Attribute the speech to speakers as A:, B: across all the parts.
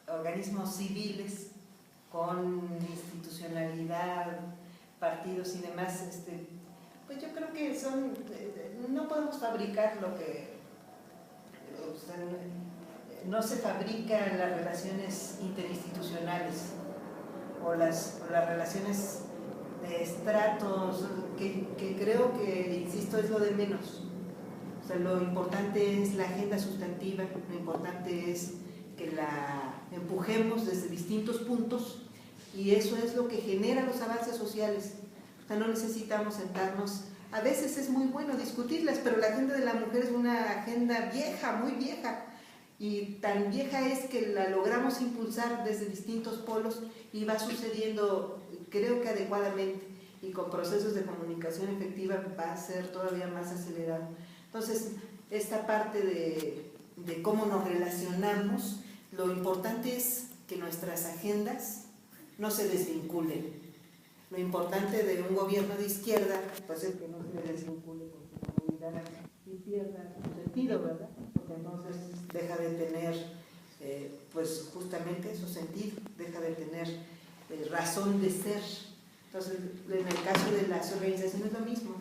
A: organismos civiles con institucionalidad, partidos y demás, pues yo creo que no podemos fabricar lo que, o sea, no se fabrican las relaciones interinstitucionales o las relaciones de estratos, que creo que, insisto, es lo de menos. O sea, lo importante es la agenda sustantiva, lo importante es que la empujemos desde distintos puntos, y eso es lo que genera los avances sociales. O sea, no necesitamos sentarnos, a veces es muy bueno discutirlas, pero la agenda de la mujer es una agenda vieja, muy vieja, y tan vieja es que la logramos impulsar desde distintos polos y va sucediendo, creo que adecuadamente, y con procesos de comunicación efectiva va a ser todavía más acelerado. Entonces, esta parte de cómo nos relacionamos, lo importante es que nuestras agendas no se desvinculen. Lo importante de un gobierno de izquierda, pues es que no se desvincule con su comunidad y pierda su sentido, ¿verdad? Porque entonces deja de tener, pues justamente su sentido, deja de tener razón de ser. Entonces, en el caso de las organizaciones lo mismo.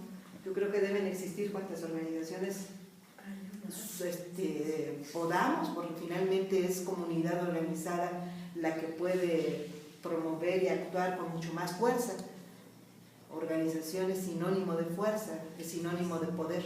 A: Yo creo que deben existir cuantas organizaciones podamos, porque finalmente es comunidad organizada la que puede promover y actuar con mucho más fuerza. Organización es sinónimo de fuerza, es sinónimo de poder,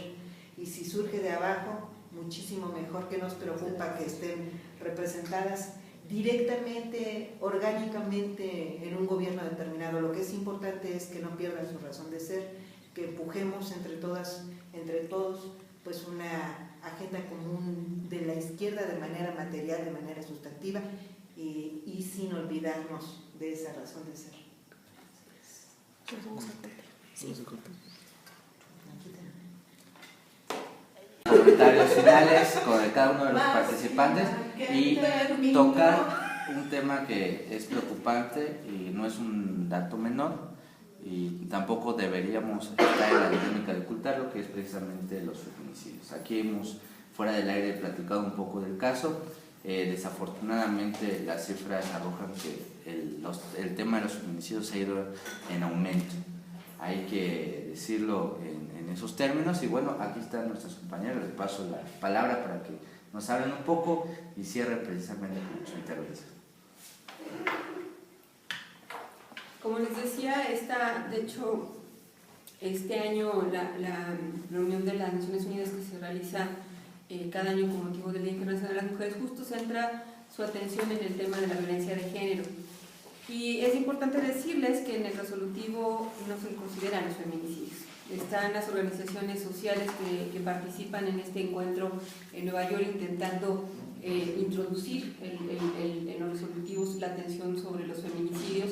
A: y si surge de abajo, muchísimo mejor. Que nos preocupa que estén representadas directamente, orgánicamente en un gobierno determinado. Lo que es importante es que no pierdan su razón de ser, que empujemos entre todas, entre todos, pues una agenda común de la izquierda de manera material, de manera sustantiva, y sin olvidarnos de esa razón de ser.
B: Comentarios finales con cada uno de los participantes y tocar un tema que es preocupante y no es un dato menor, y tampoco deberíamos estar en la dinámica de ocultarlo, que es precisamente los feminicidios. Aquí hemos, fuera del aire, platicado un poco del caso. Desafortunadamente las cifras arrojan que el tema de los feminicidios ha ido en aumento. Hay que decirlo en esos términos, y bueno, aquí están nuestros compañeros. Les paso la palabra para que nos hablen un poco y cierren precisamente con su intervención.
C: Como les decía, de hecho, este año la reunión de las Naciones Unidas que se realiza cada año con motivo del Día Internacional de las Mujeres justo centra su atención en el tema de la violencia de género. Y es importante decirles que en el resolutivo no se consideran los feminicidios. Están las organizaciones sociales que participan en este encuentro en Nueva York intentando introducir en los resolutivos la atención sobre los feminicidios,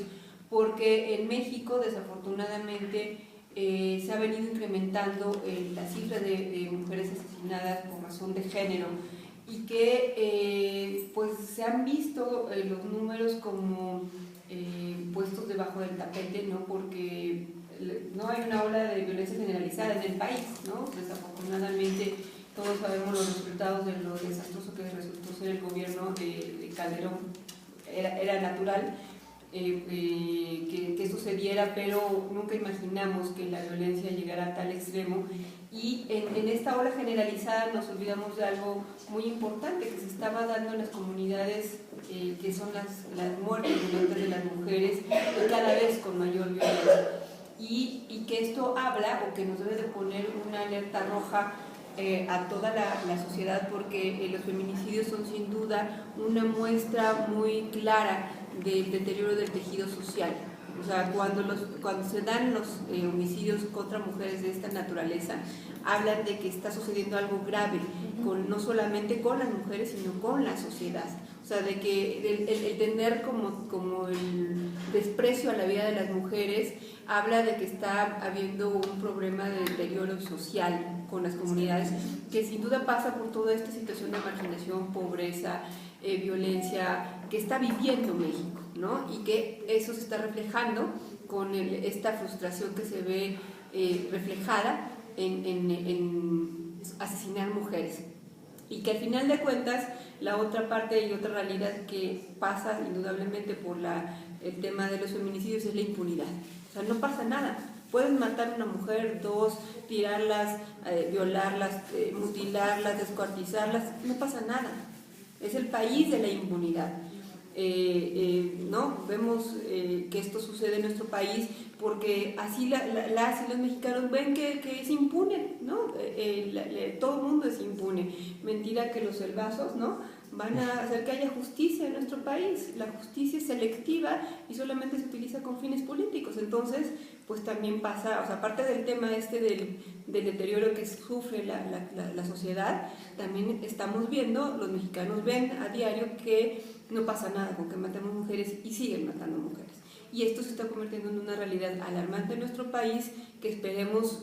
C: porque en México desafortunadamente se ha venido incrementando la cifra de mujeres asesinadas por razón de género, y que pues se han visto los números como puestos debajo del tapete, ¿no? Porque no hay una ola de violencia generalizada en el país, ¿no? Desafortunadamente todos sabemos los resultados de lo desastroso que resultó ser el gobierno de Calderón. Era natural que sucediera, pero nunca imaginamos que la violencia llegara a tal extremo. Y en esta ola generalizada nos olvidamos de algo muy importante que se estaba dando en las comunidades, que son las muertes violentas de las mujeres, cada vez con mayor violencia. Y que esto habla, o que nos debe de poner una alerta roja a toda la sociedad, porque los feminicidios son sin duda una muestra muy clara del deterioro del tejido social. O sea, cuando se dan los homicidios contra mujeres de esta naturaleza, hablan de que está sucediendo algo grave, no solamente con las mujeres, sino con la sociedad. O sea, de que el tener como el desprecio a la vida de las mujeres habla de que está habiendo un problema de deterioro social con las comunidades, que sin duda pasa por toda esta situación de marginación, pobreza, violencia que está viviendo México, ¿no? Y que eso se está reflejando con esta frustración que se ve reflejada en asesinar mujeres. y que al final de cuentas la otra parte y otra realidad que pasa indudablemente por el tema de los feminicidios es la impunidad. O sea, no pasa nada. Pueden matar a una mujer, dos, tirarlas, violarlas, mutilarlas, descuartizarlas, no pasa nada. Es el país de la impunidad. ¿No? Vemos que esto sucede en nuestro país porque así las y los mexicanos ven que es impune, ¿no? Todo el mundo es impune. Mentira que los selvazos, ¿no?, van a hacer que haya justicia en nuestro país. La justicia es selectiva y solamente se utiliza con fines políticos. Entonces, pues también pasa, o sea, aparte del tema del deterioro que sufre la sociedad, también estamos viendo, los mexicanos ven a diario que no pasa nada con que matemos mujeres y siguen matando mujeres. Y esto se está convirtiendo en una realidad alarmante en nuestro país, que esperemos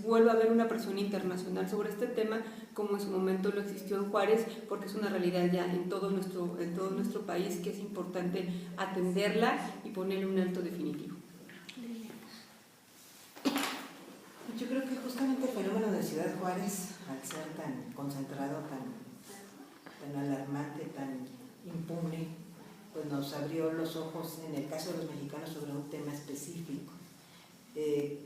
C: vuelva a haber una presión internacional sobre este tema, como en su momento lo existió en Juárez, porque es una realidad ya en todo nuestro país, que es importante atenderla y ponerle un alto definitivo.
A: Yo creo que justamente el fenómeno de Ciudad Juárez, al ser tan concentrado, tan alarmante, tan impune, pues nos abrió los ojos, en el caso de los mexicanos, sobre un tema específico, el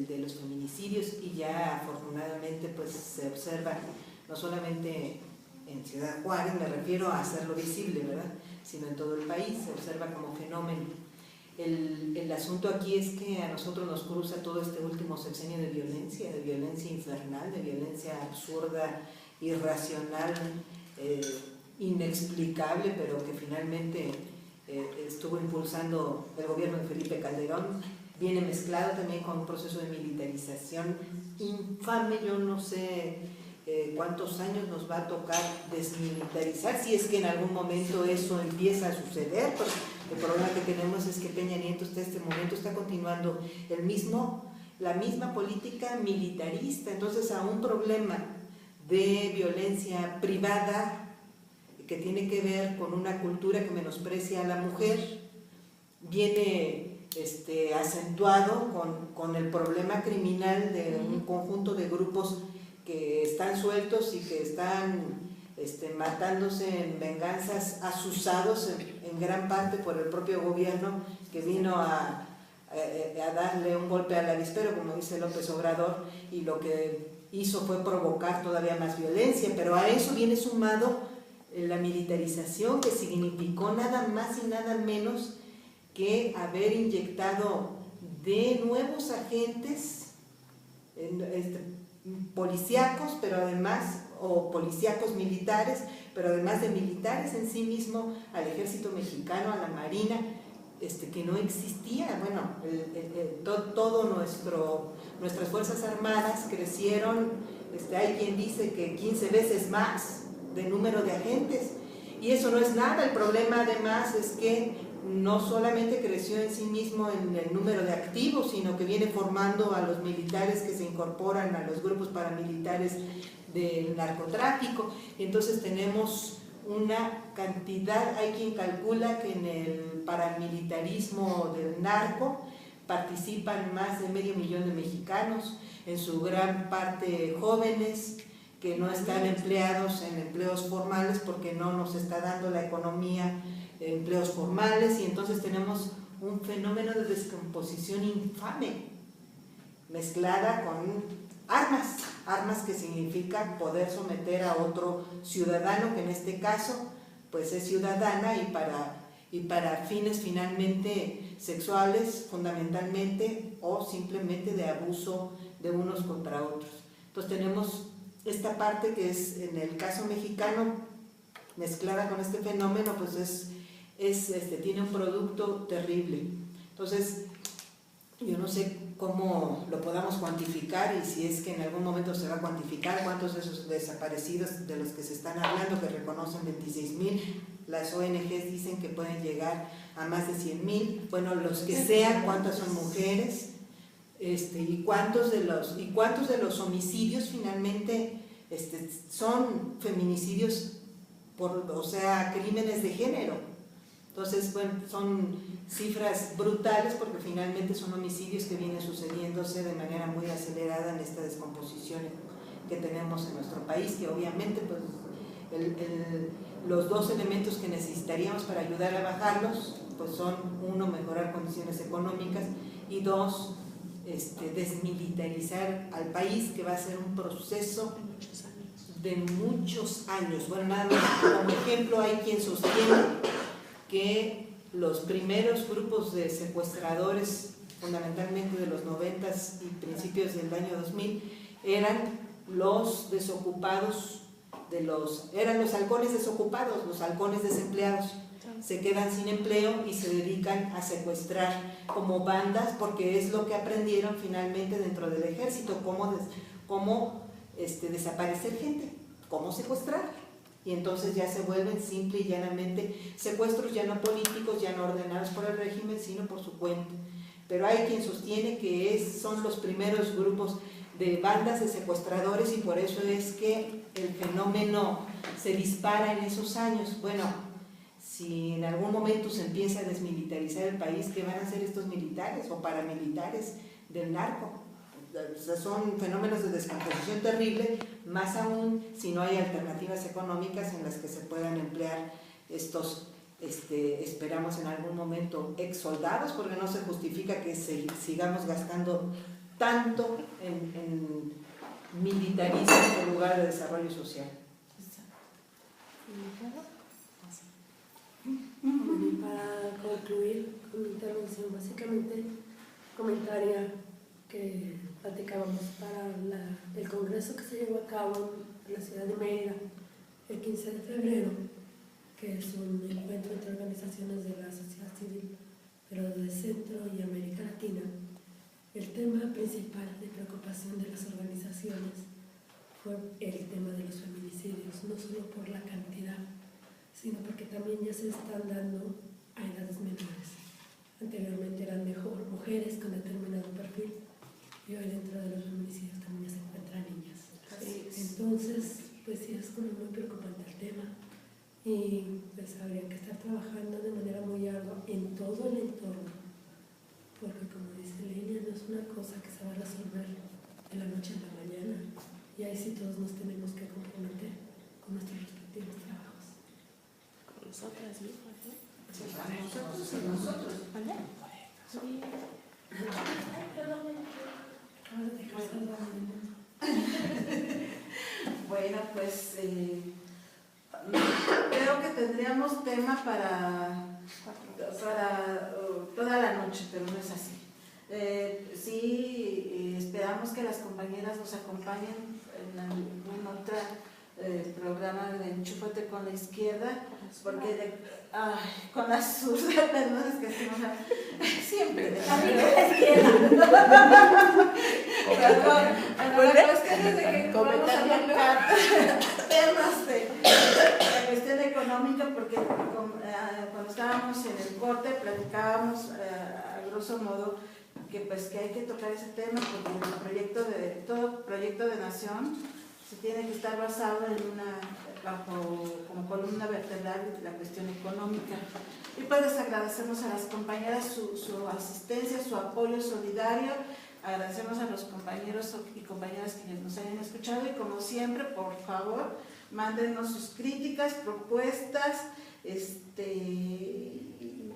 A: de los feminicidios, y ya afortunadamente pues se observa no solamente en Ciudad Juárez, me refiero a hacerlo visible, ¿verdad?, sino en todo el país, se observa como fenómeno. El asunto aquí es que a nosotros nos cruza todo este último sexenio de violencia infernal, de violencia absurda, irracional, inexplicable, pero que finalmente estuvo impulsando el gobierno de Felipe Calderón. Viene mezclado también con un proceso de militarización infame. Yo no sé cuántos años nos va a tocar desmilitarizar, si es que en algún momento eso empieza a suceder, porque el problema que tenemos es que Peña Nieto hasta este momento está continuando la misma política militarista. Entonces, a un problema de violencia privada que tiene que ver con una cultura que menosprecia a la mujer, viene acentuado con el problema criminal de un conjunto de grupos que están sueltos y que están matándose en venganzas, asusados en gran parte por el propio gobierno, que vino a darle un golpe al avispero, como dice López Obrador, y lo que hizo fue provocar todavía más violencia. Pero a eso viene sumado la militarización, que significó nada más y nada menos que haber inyectado de nuevos agentes policíacos, pero además, o policíacos militares, pero además de militares en sí mismo, al ejército mexicano, a la marina, que no existía. Bueno, nuestras fuerzas armadas crecieron, hay quien dice que 15 veces más de número de agentes, y eso no es nada. El problema además es que no solamente creció en sí mismo en el número de activos, sino que viene formando a los militares que se incorporan a los grupos paramilitares del narcotráfico. Entonces tenemos una cantidad, hay quien calcula que en el paramilitarismo del narco participan más de 500,000 de mexicanos, en su gran parte jóvenes, que no están empleados en empleos formales porque no nos está dando la economía empleos formales, y entonces tenemos un fenómeno de descomposición infame mezclada con armas que significa poder someter a otro ciudadano, que en este caso pues es ciudadana, y para fines finalmente sexuales fundamentalmente, o simplemente de abuso de unos contra otros. Entonces tenemos esta parte que es, en el caso mexicano, mezclada con este fenómeno, pues tiene un producto terrible. Entonces, yo no sé cómo lo podamos cuantificar, y si es que en algún momento se va a cuantificar cuántos de esos desaparecidos de los que se están hablando, que reconocen 26,000, las ONGs dicen que pueden llegar a más de 100,000, bueno, los que sean, cuántas son mujeres, y cuántos de los homicidios finalmente son feminicidios, o sea, crímenes de género. Entonces, bueno, son cifras brutales, porque finalmente son homicidios que vienen sucediéndose de manera muy acelerada en esta descomposición que tenemos en nuestro país, que obviamente pues, los dos elementos que necesitaríamos para ayudar a bajarlos pues son, uno, mejorar condiciones económicas, y dos, desmilitarizar al país, que va a ser un proceso de muchos años. Bueno, nada más como ejemplo, hay quien sostiene que los primeros grupos de secuestradores, fundamentalmente de los 90s y principios del año 2000, eran los desocupados, eran los halcones desocupados, los halcones desempleados. Se quedan sin empleo y se dedican a secuestrar como bandas, porque es lo que aprendieron finalmente dentro del ejército, cómo desaparecer gente, cómo secuestrar. Y entonces ya se vuelven simple y llanamente secuestros ya no políticos, ya no ordenados por el régimen, sino por su cuenta. Pero hay quien sostiene que son los primeros grupos de bandas de secuestradores, y por eso es que el fenómeno se dispara en esos años. Bueno, si en algún momento se empieza a desmilitarizar el país, ¿qué van a hacer estos militares o paramilitares del narco? O sea, son fenómenos de descomposición terrible, más aún si no hay alternativas económicas en las que se puedan emplear estos, esperamos en algún momento, ex soldados, porque no se justifica que sigamos gastando tanto en militarismo en lugar de desarrollo social.
D: Para concluir con mi intervención, básicamente comentaría que platicábamos para el congreso que se llevó a cabo en la ciudad de Mérida el 15 de febrero, que es un encuentro entre organizaciones de la sociedad civil, pero de Centro y América Latina. El tema principal de preocupación de las organizaciones fue el tema de los feminicidios, no solo por la cantidad, sino porque también ya se están dando a edades menores. Anteriormente eran mejor mujeres con determinado perfil, y hoy dentro de los feminicidios también se encuentran niñas. Entonces, pues sí, es como muy preocupante el tema, y pues habría que estar trabajando de manera muy ardua en todo el entorno, porque como dice Lenia, no es una cosa que se va a resolver de la noche a la mañana, y ahí sí todos nos tenemos que comprometer con nuestros respectivos trabajos. Con nosotras mismas, ¿no? Sí, nosotros. ¿Vale? Sí.
E: Bueno, pues creo que tendríamos tema para toda la noche, pero no es así. Sí, esperamos que las compañeras nos acompañen en algún otro programa de Enchúfate con la izquierda, porque con la zurda, perdón, es que siempre de la izquierda. La cuestión es de que vamos a tocar temas de la cuestión económica, porque cuando estábamos en el corte platicábamos a grosso modo que hay que tocar ese tema, porque todo proyecto de nación se tiene que estar basado como columna vertebral la cuestión económica. Y pues les agradecemos a las compañeras su asistencia, su apoyo solidario. Agradecemos a los compañeros y compañeras que nos hayan escuchado, y como siempre, por favor, mándenos sus críticas, propuestas,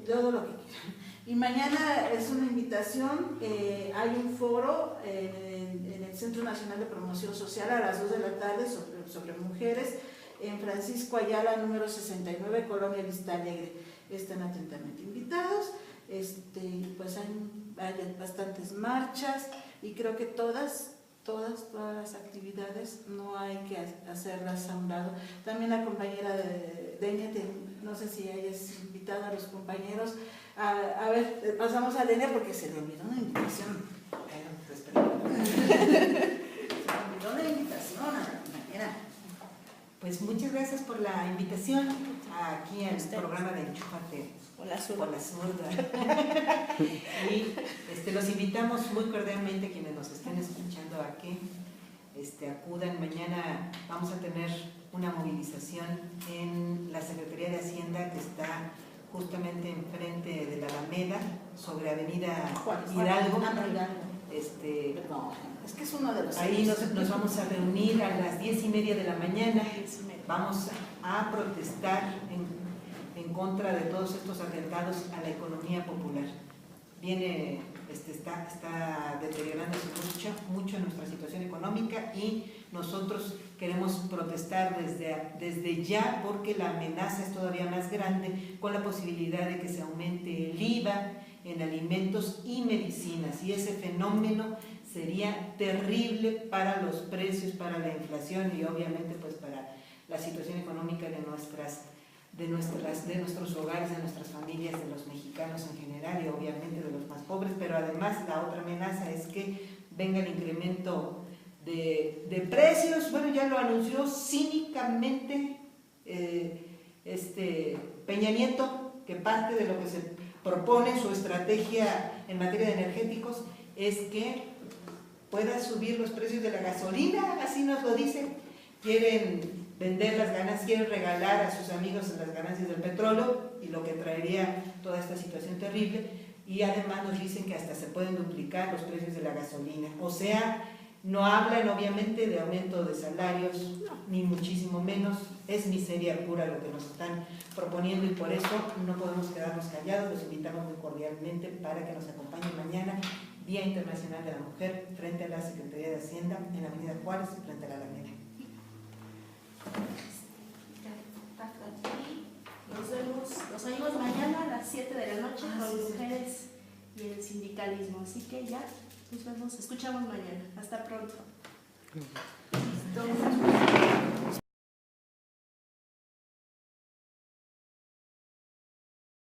E: todo lo que quieran. Y mañana es una invitación, hay un foro en el Centro Nacional de Promoción Social a las 2 de la tarde sobre mujeres, en Francisco Ayala, número 69, Colonia Vista Alegre. Están atentamente invitados. Pues hay bastantes marchas, y creo que todas las actividades no hay que hacerlas a un lado. También la compañera de Denia, no sé si hayas invitado a los compañeros. A ver, pasamos a Denia porque se le olvidó una invitación. Se le olvidó una invitación a la compañera.
A: Pues muchas gracias por la invitación aquí al programa de Enchúfate con la zurda. Y los invitamos muy cordialmente, quienes nos estén escuchando, a que acudan. Mañana vamos a tener una movilización en la Secretaría de Hacienda, que está justamente enfrente de la Alameda, sobre Avenida Hidalgo.
E: Es que es uno de los...
A: Ahí nos vamos a reunir a las 10:30 de la mañana. Vamos a protestar en contra de todos estos atentados a la economía popular. Viene, está deteriorándose mucho nuestra situación económica y nosotros queremos protestar desde ya porque la amenaza es todavía más grande con la posibilidad de que se aumente el IVA en alimentos y medicinas, y ese fenómeno sería terrible para los precios, para la inflación y obviamente pues para la situación económica de nuestros hogares, de nuestras familias, de los mexicanos en general y obviamente de los más pobres. Pero además la otra amenaza es que venga el incremento de precios. Bueno, ya lo anunció cínicamente Peña Nieto, que parte de lo que se propone en su estrategia en materia de energéticos es que pueda subir los precios de la gasolina, así nos lo dicen. Quieren vender las ganancias, quieren regalar a sus amigos las ganancias del petróleo y lo que traería toda esta situación terrible, y además nos dicen que hasta se pueden duplicar los precios de la gasolina. O sea, no hablan obviamente de aumento de salarios, ni muchísimo menos, es miseria pura lo que nos están proponiendo y por eso no podemos quedarnos callados. Los invitamos muy cordialmente para que nos acompañen mañana, Día Internacional de la Mujer, frente a la Secretaría de Hacienda en la Avenida Juárez, frente a la Alameda.
F: Nos oímos mañana a las 7 de la noche con mujeres y el sindicalismo. Así que ya nos escuchamos mañana. Hasta pronto.